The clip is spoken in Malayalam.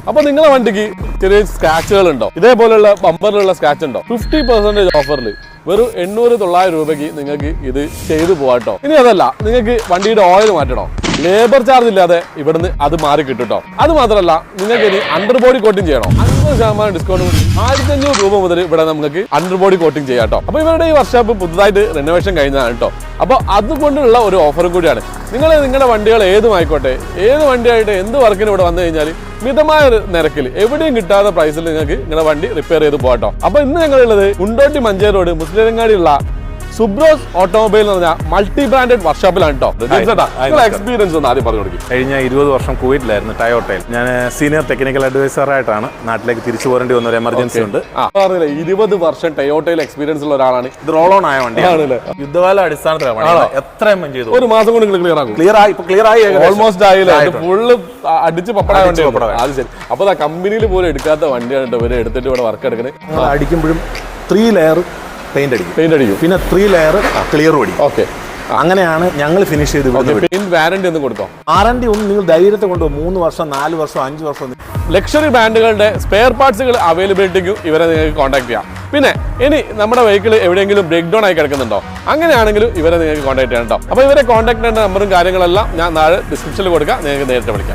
അപ്പൊ നിങ്ങളുടെ വണ്ടിക്ക് ചെറിയ സ്ക്രാച്ചുകൾ ഉണ്ടോ, ഇതേപോലെയുള്ള ബമ്പറിലുള്ള സ്ക്രാച്ച് ഉണ്ടോ, 50% ഓഫറിൽ വെറും 800-900 രൂപയ്ക്ക് നിങ്ങൾക്ക് ഇത് ചെയ്തു പോവാട്ടോ. ഇനി അതല്ല, നിങ്ങൾക്ക് വണ്ടിയുടെ ഓയിൽ മാറ്റണോ, ലേബർ ചാർജ് ഇല്ലാതെ ഇവിടുന്ന് അത് മാറി കിട്ടുട്ടോ. അത് മാത്രമല്ല, നിങ്ങൾക്ക് ഇനി അണ്ടർ ബോഡി കോട്ടിംഗ് ചെയ്യണോ, 50% ഡിസ്കൗണ്ട് കൂടി 1500 രൂപ മുതൽ ഇവിടെ നമുക്ക് അണ്ടർ ബോഡി കോട്ടിംഗ് ചെയ്യാം കേട്ടോ. അപ്പൊ ഇവരുടെ ഈ വർക്ക്ഷോപ്പ് പുതുതായിട്ട് റിനോവേഷൻ കഴിഞ്ഞതാണ് കേട്ടോ. അപ്പൊ അതുകൊണ്ടുള്ള ഒരു ഓഫറും കൂടിയാണ്. നിങ്ങളുടെ വണ്ടികൾ ഏതുമായിക്കോട്ടെ, ഏത് വണ്ടിയായിട്ട് എന്ത് വർക്കിന് ഇവിടെ വന്നു കഴിഞ്ഞാൽ മിതമായ ഒരു നിരക്കിൽ എവിടെയും കിട്ടാത്ത പ്രൈസിൽ നിങ്ങൾക്ക് നിങ്ങളുടെ വണ്ടി റിപ്പയർ ചെയ്ത് പോകാട്ടോ. അപ്പൊ ഇന്ന് ഞങ്ങളുള്ളത് കുണ്ടോട്ടി മഞ്ചേരി റോഡ് മുസ്ലിംങ്ങാടിയുള്ള സുബ്രോസ് ഓട്ടോമൊബൈൽ എന്ന് പറഞ്ഞാൽ മൾട്ടി ബ്രാൻഡഡ് വർക്ക്ഷോപ്പിലാണ് കേട്ടോ. എക്സ്പീരിയൻസ് ഒന്ന് ആദ്യം പറഞ്ഞു കൊടുക്കും. കഴിഞ്ഞ 20 വർഷം കുവൈറ്റിലായിരുന്നു ടയോട്ടയിൽ. ഞാൻ സീനിയർ ടെക്നിക്കൽ അഡ്വൈസറായിട്ടാണ് നാട്ടിലേക്ക് തിരിച്ചു പോരേണ്ടി വന്ന ഒരു എമർജൻസി ഉണ്ട്. 20 വർഷം ടയോട്ടയിൽ എക്സ്പീരിയൻസ് ഉള്ള ഒരാളാണ്. ഇത് റോൾ ഓൺ ആയ വണ്ടിയാണ്. യുദ്ധകാല അടിസ്ഥാനത്തിലാണ് എത്രയും ചെയ്തു. ഒരു മാസം കൊണ്ട് ക്ലിയർ ആകും. ക്ലിയർ ആയി ഓൾമോസ്റ്റ് ആയില്ലേ, ഫുള്ള് അടിച്ച് പപ്പടായ വണ്ടി. അത് ശരി. അപ്പൊ കമ്പനിയിൽ പോലും എടുക്കാത്ത വണ്ടിയാണ് ഇവര് എടുത്തിട്ട് ഇവിടെ വർക്ക് എടുക്കുന്നത്. അടിക്കുമ്പോഴും 3 ലെയർ പെയിന്റ് അടിക്കും, പിന്നെ 3 ലെയർ ക്ലിയർ അടിക്കും. ഓക്കെ, അങ്ങനെയാണ് ഞങ്ങൾ ഫിനിഷ് ചെയ്ത്. വാറന്റി ഒന്നും കൊടുത്തോ? വാറന്റി ഒന്നും നിങ്ങൾ ധൈര്യത്തെ കൊണ്ടുപോകും. 3 വർഷം 4 വർഷം 5 വർഷം. ലക്ഷറി ബ്രാൻഡുകളുടെ സ്പെയർ പാർട്സുകൾ അവൈലബിലിറ്റിക്കും ഇവരെ നിങ്ങൾക്ക് കോൺടാക്ട് ചെയ്യാം. പിന്നെ ഇനി നമ്മുടെ വെഹിക്കിൾ എവിടെയെങ്കിലും ബ്രേക്ക് ഡൗൺ ആയി കിടക്കുന്നുണ്ടോ, അങ്ങനെയാണെങ്കിലും ഇവരെ നിങ്ങൾക്ക് കോൺടാക്ട് ചെയ്യാം കേട്ടോ. അപ്പോൾ ഇവരെ കോൺടാക്ട് ചെയ്യേണ്ട നമ്പറും കാര്യങ്ങളെല്ലാം ഞാൻ താഴെ ഡിസ്ക്രിപ്ഷനിൽ കൊടുക്കാം, നിങ്ങൾക്ക് നേരിട്ട് വിളിക്കാം.